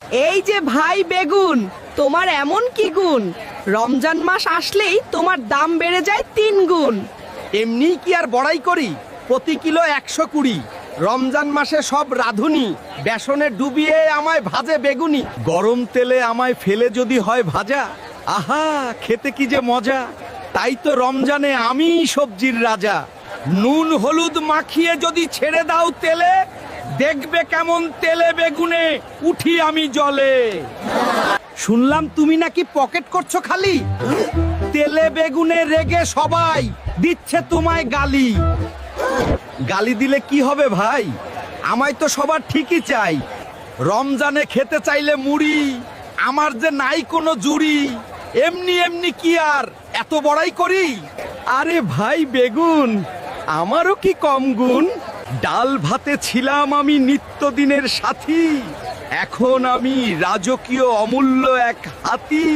এই যে ভাই বেগুন, তোমার এমন কি গুণ? রমজান মাস আসলেই তোমার দাম বেড়ে যায় 3 গুণ। এমনি কি আর বড়াই করি? প্রতি কিলো 120। রমজান মাসে সব রাঁধুনি বেসনে ডুবিয়ে আমায় ভাজে বেগুনি। গরম তেলে আমায় ফেলে যদি হয় ভাজা, আহা খেতে কি যে মজা। তাই তো রমজানে আমি সবজির রাজা। নুন হলুদ মাখিয়ে যদি ছেড়ে দাও তেলে, দেখবে কেমন তেলে বেগুনে উঠি আমি জলে। শুনলাম তুমি নাকি পকেট করছো খালি, তেলে বেগুনে রেগে সবাই দিচ্ছে তোমায় গালি। গালি দিলে কি হবে ভাই, আমায় তো সবার ঠিকই চাই। রমজানে খেতে চাইলে মুড়ি, আমার যে নাই কোনো জুড়ি। এমনি এমনি কি আর এত বড়াই করি? আরে ভাই বেগুন, আমারও কি কম গুণ? ডাল ভাতে ছিলাম আমি নিত্যদিনের সাথী, এখন আমি রাজকীয় অমূল্য এক হাতি।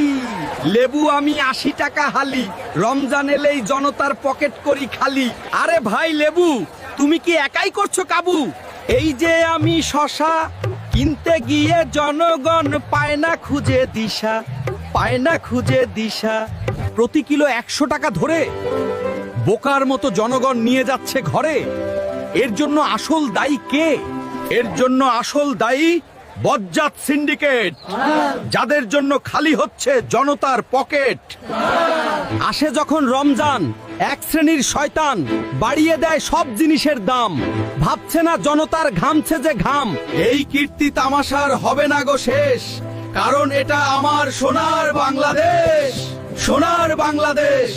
লেবু আমি 80 টাকা হালি, রমজান এলেই জনতার পকেট করি খালি। আরে ভাই লেবু, তুমি কি একাই করছো কাবু? এই যে আমি শশা কিনতে গিয়ে জনগণ পায় না খুঁজে দিশা, পায় না খুঁজে দিশা। প্রতি কিলো 100 টাকা ধরে বোকার মতো জনগণ নিয়ে যাচ্ছে ঘরে। এর জন্য আসল দায়ী কে? এর জন্য আসল দায়ী বজ্জাত সিন্ডিকেট, যাদের জন্য খালি হচ্ছে জনতার পকেট। আসে যখন রমজান, এক শ্রেণীর শয়তান বাড়িয়ে দেয় সব জিনিসের দাম। ভাবছে না জনতার ঘামছে যে ঘাম। এই কীর্তি তামাশার হবে না গো শেষ, কারণ এটা আমার সোনার বাংলাদেশ, সোনার বাংলাদেশ।